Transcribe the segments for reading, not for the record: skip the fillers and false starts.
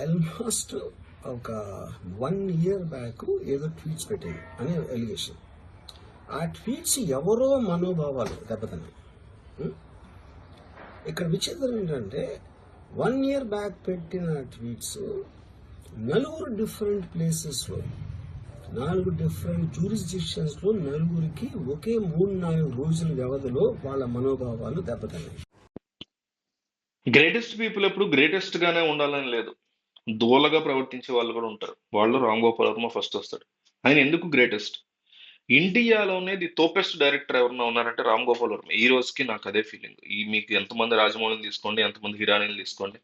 Almost ఒక 1 year back ఏదో tweets పెట్టింది అనే ఎలిగేషన్. ఆ ట్వీట్స్ ఎవరో మనోభావాలు దెబ్బతిన్నాయి. ఉం? ఇక్కడ విచిత్రం ఏంటంటే 1 year బ్యాక్ పెట్టిన ట్వీట్స్ 4 డిఫరెంట్ ప్లేసెస్లో 4 డిఫరెంట్ జ్యూరిస్డిక్షన్స్లో నలుగురికి ఒకే 3-4 రోజుల వ్యవధిలో వాళ్ళ మనోభావాలు దెబ్బతిన్నాయి. గ్రేటెస్ట్ పీపుల్ ఎప్పుడు గ్రేటెస్ట్ గానే ఉండాలని లేదు. దూలగా ప్రవర్తించే వాళ్ళు కూడా ఉంటారు. వాళ్ళు రామ్ గోపాల్ వర్మ ఫస్ట్ వస్తాడు. ఆయన ఎందుకు గ్రేటెస్ట్? ఇండియాలోనే ది తోపెస్ట్ డైరెక్టర్ ఎవరన్నా ఉన్నారంటే రామ్ గోపాల్ వర్మ. ఈ రోజుకి నాకు అదే ఫీలింగ్. మీకు ఎంతమంది రాజమౌళిని తీసుకోండి, ఎంతమంది హీరానీలు తీసుకోండి,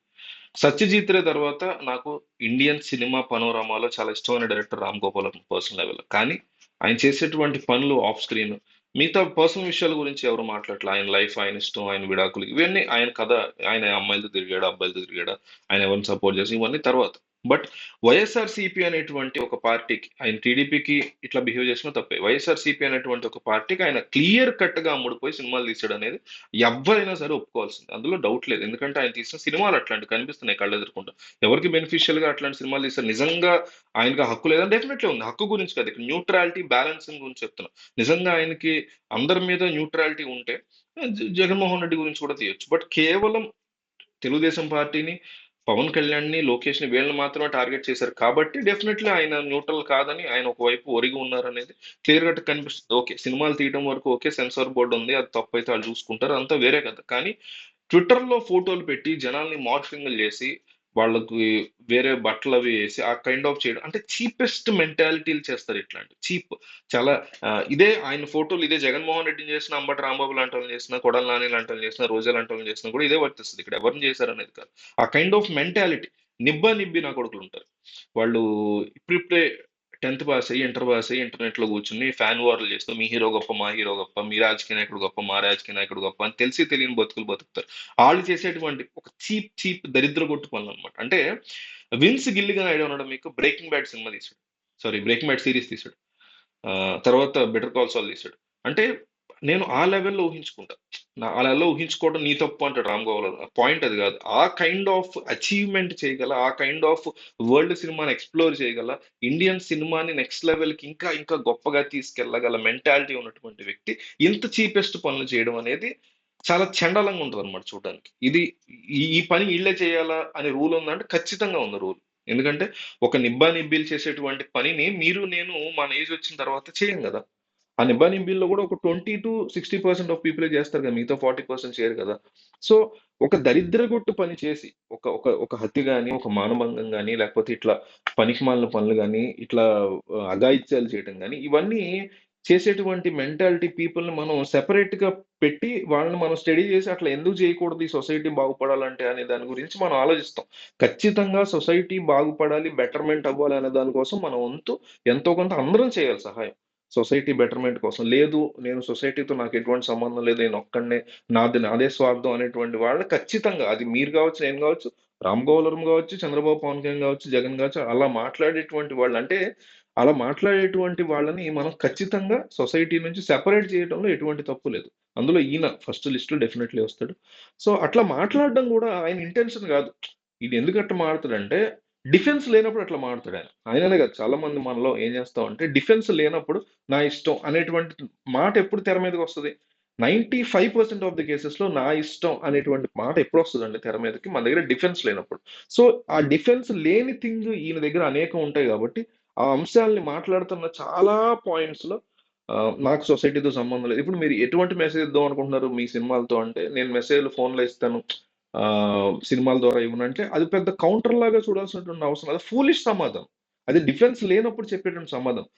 సత్యజిత్ రే తర్వాత నాకు ఇండియన్ సినిమా పనోరమాలో చాలా ఇష్టమైన director Ram Gopal Varma personal level. కానీ ఆయన చేసేటువంటి పనులు ఆఫ్ స్క్రీన్, మిగతా పర్సనల్ విషయాల గురించి ఎవరు మాట్లాడట్లేదు. ఆయన లైఫ్, ఆయన ఇష్టం, ఆయన విడాకులు, ఇవన్నీ ఆయన కథ. ఆయన అమ్మాయిలతో తిరిగాడా, అబ్బాయిలతో తిరిగాడా, ఆయన ఎవరిని సపోర్ట్ చేసి, ఇవన్నీ తర్వాత. బట్ వైఎస్ఆర్సీపీ అనేటువంటి ఒక పార్టీకి, ఆయన టీడీపీకి ఇట్లా బిహేవ్ చేసిన తప్పే. వైఎస్ఆర్సీపీ అనేటువంటి ఒక పార్టీకి ఆయన క్లియర్ కట్ గా అమ్ముడుపోయి సినిమాలు తీసాడు అనేది ఎవరైనా సరే ఒప్పుకోవాల్సింది. అందులో డౌట్ లేదు. ఎందుకంటే ఆయన తీసిన సినిమాలు అట్లాంటివి కనిపిస్తున్నాయి కళ్ళు ఎదుర్కొంటా. ఎవరికి బెనిఫిషియల్ గా అట్లాంటి సినిమాలు తీస్తారు? నిజంగా ఆయనకి ఆ హక్కు లేదని డెఫినెట్లీ ఉంది. హక్కు గురించి కాదు, ఇక్కడ న్యూట్రాలిటీ బ్యాలెన్సింగ్ గురించి చెప్తున్నా. నిజంగా ఆయనకి అందరి మీద న్యూట్రాలిటీ ఉంటే జగన్మోహన్ రెడ్డి గురించి కూడా తీయొచ్చు. బట్ కేవలం తెలుగుదేశం పార్టీని, పవన్ కళ్యాణ్ని, లోకేష్ని, వీళ్ళని మాత్రమే టార్గెట్ చేశారు కాబట్టి డెఫినెట్లీ ఆయన న్యూట్రల్ కాదని, ఆయన ఒకవైపు ఒరిగి ఉన్నారనేది క్లియర్ కట్ కనిపిస్తుంది. ఓకే, సినిమాలు తీయడం వరకు ఓకే, సెన్సార్ బోర్డు ఉంది, అది తప్పు అయితే వాళ్ళు చూసుకుంటారు, అంతా వేరే కదా. కానీ ట్విట్టర్లో ఫోటోలు పెట్టి జనాల్ని మార్ఫింగ్లు చేసి వాళ్ళకి వేరే బట్టలు అవి వేసి ఆ కైండ్ ఆఫ్ చేయడం అంటే చీపెస్ట్ మెంటాలిటీలు చేస్తారు. ఇట్లాంటి చీప్ చాలా ఇదే ఆయన ఫోటోలు, ఇదే జగన్మోహన్ రెడ్డిని చేసిన, అంబటి రాంబాబు లాంటి వాళ్ళని చేసిన, కొడాల నాని లాంటి వాళ్ళని చేసిన, రోజా లాంటి వాళ్ళని చేసినా కూడా ఇదే వర్తిస్తుంది. ఇక్కడ ఎవరిని చేశారనేది కాదు, ఆ కైండ్ ఆఫ్ మెంటాలిటీ. నిబ్బా నిబ్బి నా కొడుకులు ఉంటారు. వాళ్ళు ఇప్పుడిప్పుడే 10th పాస్ అయ్యి, ఇంటర్ పాస్ అయ్యి, ఇంటర్నెట్ లో కూర్చుని ఫ్యాన్ వార్లు చేస్తూ మీ హీరో గొప్ప, మా హీరో గొప్ప, మీ రాజకీయ నాయకుడు గొప్ప, మా రాజకీయ నాయకుడు గొప్ప అని తెలిసి తెలియని బతుకులు బతుకుతారు. వాళ్ళు చేసేటువంటి ఒక చీప్ చీప్ దరిద్ర కొట్టు పనులు అనమాట. అంటే విన్స్ గిల్లిగన్ ఐడియా ఉన్నాడు మీకు? బ్రేకింగ్ బ్యాడ్ సినిమా తీసాడు, సారీ బ్రేకింగ్ బ్యాడ్ సిరీస్ తీసాడు, తర్వాత బెటర్ కాల్ సాల్ తీసాడు. అంటే నేను ఆ లెవెల్లో ఊహించుకుంటా. ఆ లెవెల్లో ఊహించుకోవడం నీ తప్పు అంటాడు రామ్ గోపాల్. పాయింట్ అది కాదు. ఆ కైండ్ ఆఫ్ అచీవ్మెంట్ చేయగల, ఆ కైండ్ ఆఫ్ వరల్డ్ సినిమాని ఎక్స్ప్లోర్ చేయగల, ఇండియన్ సినిమాని నెక్స్ట్ లెవెల్కి ఇంకా ఇంకా గొప్పగా తీసుకెళ్ళగల మెంటాలిటీ ఉన్నటువంటి వ్యక్తి ఇంత చీపెస్ట్ పనులు చేయడం అనేది చాలా చండాలంగా ఉంటుంది అనమాట చూడడానికి. ఇది ఈ పని వీళ్ళే చేయాలా అనే రూల్ ఉందంటే ఖచ్చితంగా ఉంది రూల్. ఎందుకంటే ఒక నిబ్బా నిబ్బీలు చేసేటువంటి పనిని మీరు నేను మన ఏజ్ వచ్చిన తర్వాత చేయం కదా. ఆ నిబ్బా నిబ్బీల్లో కూడా ఒక 20-60% ఆఫ్ పీపులే చేస్తారు కదా, మిగతా 40% చేయరు కదా. సో ఒక దరిద్రగొట్టు పని చేసి, ఒక ఒక ఒక హత్య కానీ, ఒక మానభంగం కానీ, లేకపోతే ఇట్లా పనికిమాలిన పనులు కానీ, ఇట్లా అఘాయిత్యాలు చేయడం కానీ, ఇవన్నీ చేసేటువంటి మెంటాలిటీ పీపుల్ని మనం సెపరేట్ గా పెట్టి వాళ్ళని మనం స్టడీ చేసి అట్లా ఎందుకు చేయకూడదు, ఈ సొసైటీ బాగుపడాలంటే అనే దాని గురించి మనం ఆలోచిస్తాం. ఖచ్చితంగా సొసైటీ బాగుపడాలి, బెటర్మెంట్ అవ్వాలి అనే దానికోసం మనం వంతు ఎంతో కొంత అందరం చేయాలి సహాయం, సొసైటీ బెటర్మెంట్ కోసం. లేదు నేను సొసైటీతో నాకు ఎటువంటి సంబంధం లేదు, నేను ఒక్కడనే, నాదే స్వార్థం అనేటువంటి వాళ్ళు ఖచ్చితంగా, అది మీరు కావచ్చు, నేను కావచ్చు, రామ్ గోపాల్ వర్మ కావచ్చు, చంద్రబాబు, పవన్ కళ్యాణ్ కావచ్చు, జగన్ కావచ్చు, అలా మాట్లాడేటువంటి వాళ్ళు, అంటే అలా మాట్లాడేటువంటి వాళ్ళని మనం ఖచ్చితంగా సొసైటీ నుంచి సెపరేట్ చేయడంలో ఎటువంటి తప్పు లేదు. అందులో ఈయన ఫస్ట్ లిస్ట్ లో డెఫినెట్లీ వస్తాడు. సో అట్లా మాట్లాడడం కూడా ఆయన ఇంటెన్షన్ కాదు. ఇది ఎందుకు అట్లా మాట్లాడతాడంటే డిఫెన్స్ లేనప్పుడు అట్లా మాట్లాడాడు ఆయన. ఆయననే కాదు, చాలా మంది మనలో ఏం చేస్తామంటే డిఫెన్స్ లేనప్పుడు నా ఇష్టం అనేటువంటి మాట ఎప్పుడు తెర మీదకి వస్తుంది? 95% ఆఫ్ ది కేసెస్ లో నా ఇష్టం అనేటువంటి మాట ఎప్పుడు వస్తుందండి తెర మీదకి? మన దగ్గర డిఫెన్స్ లేనప్పుడు. సో ఆ డిఫెన్స్ లేని థింగ్ ఈయన దగ్గర అనేకం ఉంటాయి కాబట్టి ఆ అంశాలని మాట్లాడుతున్న చాలా పాయింట్స్ లో నాకు సొసైటీతో సంబంధం లేదు. ఇప్పుడు మీరు ఎటువంటి మెసేజ్ ఇద్దాం అనుకుంటున్నారు మీ సినిమాలతో అంటే, నేను మెసేజ్లు ఫోన్లో ఇస్తాను, ఆ సినిమాల ద్వారా ఇవ్వనంటే అది పెద్ద కౌంటర్ లాగా చూడాల్సినటువంటి అవసరం, అది ఫూలిష్ సమాధానం. అది డిఫెన్స్ లేనప్పుడు చెప్పేటువంటి సమాధానం.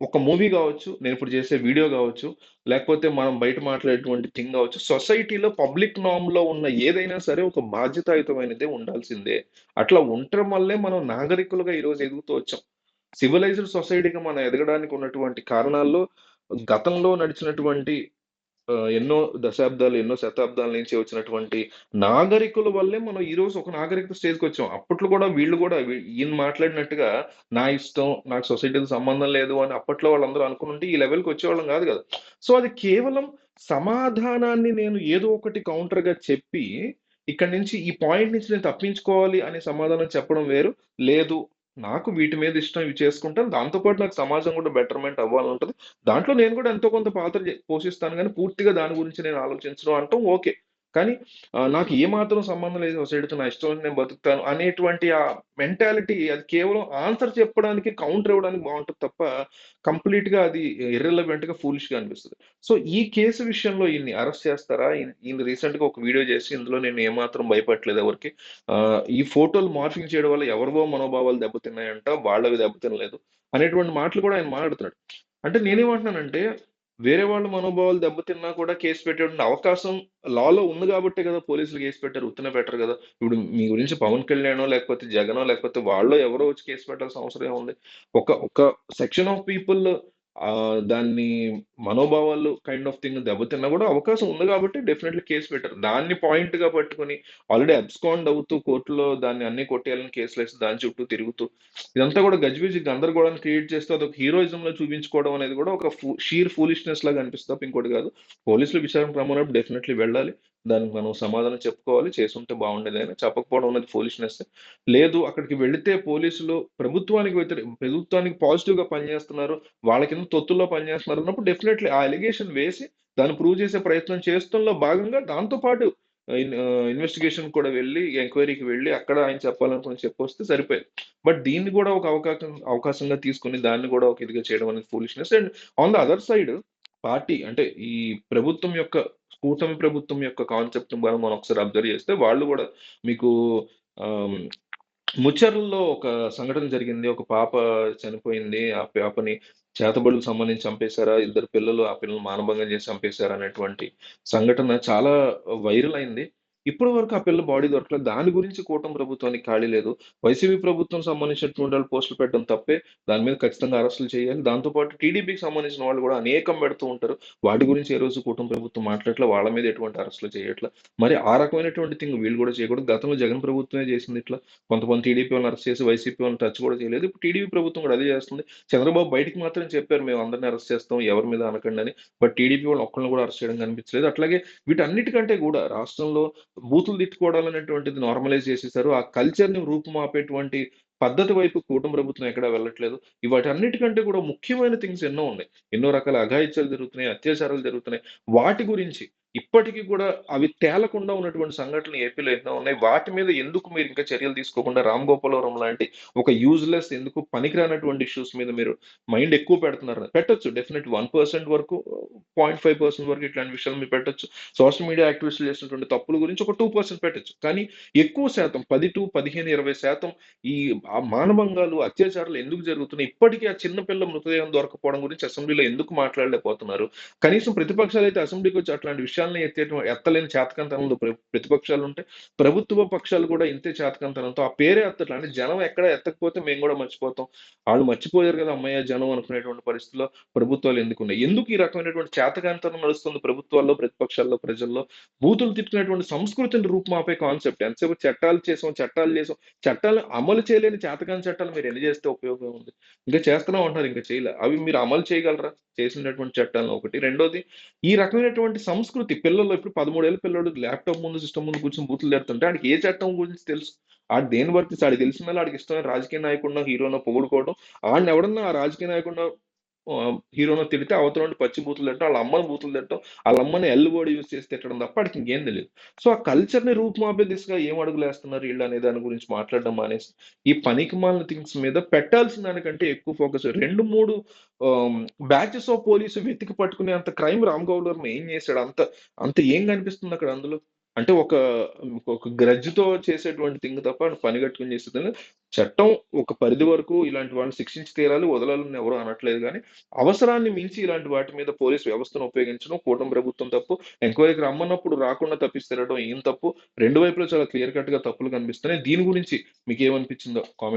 ఒక మూవీ కావచ్చు, నేను ఇప్పుడు చేసే వీడియో కావచ్చు, లేకపోతే మనం బయట మాట్లాడేటువంటి థింగ్ కావచ్చు, సొసైటీలో పబ్లిక్ నామ్ లో ఉన్న ఏదైనా సరే ఒక బాధ్యతాయుతమైనదే ఉండాల్సిందే. అట్లా ఉండటం వల్లే మనం నాగరికులుగా ఈరోజు ఎదుగుతూ వచ్చాం. సివిలైజ్డ్ సొసైటీగా మనం ఎదగడానికి ఉన్నటువంటి కారణాల్లో గతంలో నడిచినటువంటి ఎన్నో దశాబ్దాలు, ఎన్నో శతాబ్దాల నుంచి వచ్చినటువంటి నాగరికుల వల్లే మనం ఈ రోజు ఒక నాగరికత స్టేజ్కి వచ్చాం. అప్పట్లో కూడా వీళ్ళు కూడా ఈయన మాట్లాడినట్టుగా నా ఇష్టం, నాకు సొసైటీతో సంబంధం లేదు అని అప్పట్లో వాళ్ళందరూ అనుకుంటే ఈ లెవెల్కి వచ్చేవాళ్ళం కాదు కదా. సో అది కేవలం సమాధానాన్ని నేను ఏదో ఒకటి కౌంటర్ గా చెప్పి ఇక్కడ నుంచి ఈ పాయింట్ నుంచి నేను తప్పించుకోవాలి అనే సమాధానం చెప్పడం వేరు. లేదు, నాకు వీటి మీద ఇష్టం, ఇవి చేసుకుంటాను. దాంతో పాటు నాకు సమాజం కూడా బెటర్‌మెంట్ అవ్వాలనుంటది. దాంట్లో నేను కూడా ఎంతో కొంత పాత్ర పోషిస్తాను గానీ, పూర్తిగా దాని గురించి నేను ఆలోచించను అంటం ఓకే. కానీ నాకు ఏమాత్రం సంబంధం లేదు సొసైటీతో, నా ఇష్టం వచ్చినట్టు నేను బతుకుతాను అనేటువంటి ఆ మెంటాలిటీ అది కేవలం ఆన్సర్ చెప్పడానికి, కౌంటర్ ఇవ్వడానికి బావుంటది తప్ప, కంప్లీట్‌గా అది ఇర్రెలవెంట్‌గా, ఫూలిష్‌గా అనిపిస్తది. సో, ఈ కేసు విషయంలో ఈయన్ని అరెస్ట్ చేస్తారా? ఈయన రీసెంట్‌గా ఒక వీడియో చేసి, ఇందులో నేను ఏమాత్రం భయపడట్లేదు ఎవరికీ. ఈ ఫోటోలు మార్ఫింగ్ చేయడం వల్ల ఎవరివో మనోభావాలు దెబ్బతిన్నాయంట, వాళ్ళవి దెబ్బతినలేదు అనేటువంటి మాటలు కూడా ఆయన మాట్లాడుతున్నాడు. అంటే నేనేమంటున్నానంటే, వేరే వాళ్ళ మనోభావాలు దెబ్బతిన్నా కూడా కేసు పెట్టేటువంటి అవకాశం లాలో ఉంది గాబట్టే గదా పోలీసులు కేసు పెట్టారు. ఉత్తినే పెట్టరు గదా! ఇప్పుడు మీ గురించి పవన్ కళ్యాణో, లేకపోతే జగనో, లేకపోతే వాళ్ళో ఎవరో వచ్చి కేసు పెట్టాల్సిన అవసరం ఏముంది? ఒక ఒక సెక్షన్ ఆఫ్ పీపుల్ దాన్ని మనోభావాలు కైండ్ ఆఫ్ థింగ్ దెబ్బతిన్నా గూడా అవకాశం ఉంది గాబట్టి డెఫినైట్‌లీ కేసు పెట్టారు. దాన్ని పాయింట్‌గా పట్టుకొని ఆల్రెడీ అబ్స్కాండ్ అవుతూ కోర్టులో దాన్ని అన్నీ కొట్టేయాలని కేసులేసి దాని చుట్టూ తిరుగుతూ ఇదంతా గూడా గజిబిజి గందరగోళాన్ని క్రియేట్ చేస్తూ అదొక హీరోయిజంలో చూపించుకోవడం అనేది గూడా ఒక షీర్ ఫూలిష్‌నెస్ లాగా అనిపిస్తది తప్ప ఇంకోటి గాదు. పోలీసులు విచారణకు రమ్మన్నప్పుడు డెఫినైట్‌లీ వెళ్ళాలి. దానికి మనం సమాధానం చెప్పుకోవాలి. చేసుంటే బావుండేదని. చెప్పకపోవడం అనేది ఫూలిష్‌నెస్సే. లేదు, అక్కడికి వెళితే పోలీసులు ప్రభుత్వానికి పాజిటివ్‌గా పనిచేస్తున్నారు, వాళ్ళ కింద తొత్తుల్లో పనిచేస్తున్నారు అన్నప్పుడు డెఫినైట్‌లీ ఆ అలిగేషన్ వేసి దాన్ని ప్రూవ్ చేసే ప్రయత్నం చేస్తంలో భాగంగా దాంతో పాటు ఇన్వెస్టిగేషన్‌కి కూడా వెళ్లి, ఎంక్వైరీకి వెళ్లి అక్కడ ఆయన చెప్పాలనుకున్నది చెప్పొస్తే సరిపోయేది. బట్ దీన్ని గూడా ఒక అవకాశంగా తీసుకొని దాన్ని గూడా ఒక ఇదిగా చేయడం అనేది foolishness. And on the other side party అంటే ఈ ప్రభుత్వం యొక్క కూటమి ప్రభుత్వం యొక్క కాన్సెప్ట్‌ని మనం ఒకసారి అబ్జర్వ్ చేస్తే వాళ్ళు గూడా మీకు ఆహ్, ముచ్చర్లలో ఒక సంఘటన జరిగింది. ఒక పాప చనిపోయింది. ఆ పాపని చేతబడులకు సంబంధించి చంపేశారా? ఇద్దరు పిల్లలు, ఆ పిల్లల్ని మానభంగం చేసి చంపేశారు అనేటువంటి సంఘటన చాలా వైరల్ అయింది. ఇప్పటి వరకు ఆ పిల్ల బాడీ దొరకలేదు. దాని గురించి కూటమి ప్రభుత్వానికి ఖాళీ లేదు. వైసీపీ ప్రభుత్వం సంబంధించినటువంటి వాళ్ళు పోస్టులు పెట్టడం తప్పే. దాని మీద ఖచ్చితంగా అరెస్టులు చేయాలి. దాంతో పాటు టీడీపీకి సంబంధించిన వాళ్ళు గూడా అనేకం పెడుతూ ఉంటారు. వాటి గురించి ఏ రోజు కూటమి ప్రభుత్వం మాట్లాడట్ల. వాళ్ళ మీద ఎటువంటి అరెస్టులు చేయట్ల. మరి ఆ రకమైనటువంటి థింగ్ వీళ్ళు గూడా చేయకూడదు. గతంలో జగన్ ప్రభుత్వమే చేసింది ఇట్లా. కొంతమంది టీడీపీ వాళ్ళని అరెస్ట్ చేసి వైసీపీ వాళ్ళని టచ్ కూడా చేయలేదు. ఇప్పుడు టీడీపీ ప్రభుత్వం కూడా అదే చేస్తుంది. చంద్రబాబు బయటికి మాత్రం చెప్పారు, మేము అందరిని అరెస్ట్ చేస్తాం, ఎవరి మీద అనకండి అని. బట్ టీడీపీ వాళ్ళు ఒక్కళ్ళని కూడా అరెస్ట్ చేయడం కనిపించలేదు. అట్లాగే వీటన్నిటికంటే గూడా రాష్ట్రంలో బూతులు తిట్టుకోవడాలనేటువంటిది నార్మలైజ్ చేసేసారు. ఆ కల్చర్‌ని రూపుమాపేటువంటి పద్ధతి వైపు కూటమి ప్రభుత్వం ఎక్కడా వెళ్ళట్లేదు. వాటన్నిటికంటే కూడా ముఖ్యమైన థింగ్స్ ఎన్నో ఉన్నాయి. ఎన్నో రకాల అఘాయిత్యాలు జరుగుతున్నాయి, అత్యాచారాలు జరుగుతున్నాయి. వాటి గురించి ఇప్పటికి కూడా అవి తేలకుండా ఉన్నటువంటి సంఘటనలు ఏపీలో ఎన్నో ఉన్నాయి. వాటి మీద ఎందుకు మీరు ఇంకా చర్యలు తీసుకోకుండా రామ్ గోపాలవరం లాంటి ఒక యూజ్‌లెస్, ఎందుకు పనికిరానటువంటి ఇష్యూస్ మీద మీరు మైండ్ ఎక్కువ పెడుతున్నారు. పెట్టొచ్చు డెఫినెట్‌లీ 1% వరకు, 0.5% వరకు ఇట్లాంటి విషయాలు మీరు పెట్టొచ్చు. సోషల్ మీడియా యాక్టివిస్టులు చేసినటువంటి తప్పుల గురించి ఒక 2% పెట్టొచ్చు. కానీ ఎక్కువ శాతం 10-15-20% ఈ మానభంగాలు, అత్యాచారాలు ఎందుకు జరుగుతున్నాయి? ఇప్పటికీ ఆ చిన్న పిల్ల మృతదేహం దొరకపోవడం గురించి అసెంబ్లీలో ఎందుకు మాట్లాడలేకపోతున్నారు? కనీసం ప్రతిపక్షాలైతే అసెంబ్లీకొచ్చి అట్లాంటి విషయాల్ని ఎత్తలేని చేతకానితనంలో ప్రతిపక్షాలుంటే, ప్రభుత్వ పక్షాలు కూడా ఇంతే చేతకానితనంతో ఆ పేరే ఎత్తట్ల. అంటే జనం ఎక్కడ ఎత్తకపోతే మేము గూడా మర్చిపోతాం. ఆళ్ళు మర్చిపోయారు గదా! హమ్మయ్య జనం అనుకునేటువంటి పరిస్థితిలో ప్రభుత్వాలు ఎందుకున్నాయి? ఎందుకు ఈ రకమైనటువంటి చేతకానితనం నడుస్తుంది ప్రభుత్వాల్లో, ప్రతిపక్షాల్లో, ప్రజల్లో? బూతులు తిట్టుకునేటువంటి సంస్కృతిని రూపుమాపే కాన్సెప్ట్. ఎంతసేపు చట్టాలు చేసాం, చట్టాలను అమలు చేయలేని చేతకాని చట్టాలు మీరు ఎన్ని చేస్తే ఉపయోగం ఉంది? ఇంకా చేస్తున్నాం అంటున్నారు, ఇంకా చేయలే. అవి మీరు అమలు చేయగలరా? చేసినటువంటి చట్టాలను ఒకటి. రెండోది, ఈ రకమైనటువంటి సంస్కృతి పిల్లల్లో ఇప్పుడు 13 ఏళ్ల పిల్లోడు ల్యాప్‌టాప్ ముందు, సిస్టమ్ ముందు కూర్చొని బూతులు తిడుతుంటే ఆడికి ఏ చట్టం గురించి తెలుసు? ఆడు దేన్ని వర్తిస్తే ఆడికి తెలిసిందల్లా ఆడికి ఇష్టమైన రాజకీయ నాయకుడినో, హీరోనో పొగుడుకోవడం. ఆడినెవడన్నా ఆ రాజకీయ నాయకుడినో, హీరోనో తిడితే అవతలోడిని పచ్చి బూతులు తిట్టడం, ఆళ్ళ అమ్మని బూతులు తిట్టడం, ఆళ్ళ అమ్మని ఎల్ వర్డ్ యూజ్ చేసి తిట్టడం తప్ప ఆడికి ఇంకేం తెలీదు. సో, ఆ కల్చర్‌ని రూపుమాపే దిశగా ఏం అడుగులేస్తున్నారు ఈళ్ళు అనే దాని గురించి మాట్లాడడం మానేసి, ఈ పనికిమాలిన థింగ్స్ మీద పెట్టాల్సిన దానికంటే ఎక్కువ ఫోకస్ 2, 3 ఆహ్, బ్యాచెస్ ఆఫ్ పోలీసు వెతికి పట్టుకునే అంత క్రైమ్ రామ్ గోపాల్ వర్మ ఏం చేసాడు? అంత అంత ఏం కనిపిస్తుంది అక్కడ అందులో? అంటే ఒక గ్రడ్జ్‌తో చేసేటువంటి థింగ్ తప్ప పని కట్టుకొని చేసేది చట్టం ఒక పరిధి వరకు ఇలాంటి వాళ్ళని శిక్షించి తీరాలి, వదలాలని ఎవరు అనట్లేదు గానీ, అవసరాన్ని మించి ఇలాంటి వాటి మీద పోలీస్ వ్యవస్థను ఉపయోగించడం కూటమి ప్రభుత్వం తప్పు. ఎంక్వైరీకి రమ్మన్నప్పుడు రాకుండా తప్పిసి తిరగడం ఈయన తప్పు. రెండు వైపులా చాలా క్లియర్ కట్‌గా తప్పులు కనిపిస్తున్నాయి. దీని గురించి మీకేమనిపించిందో కామెంట్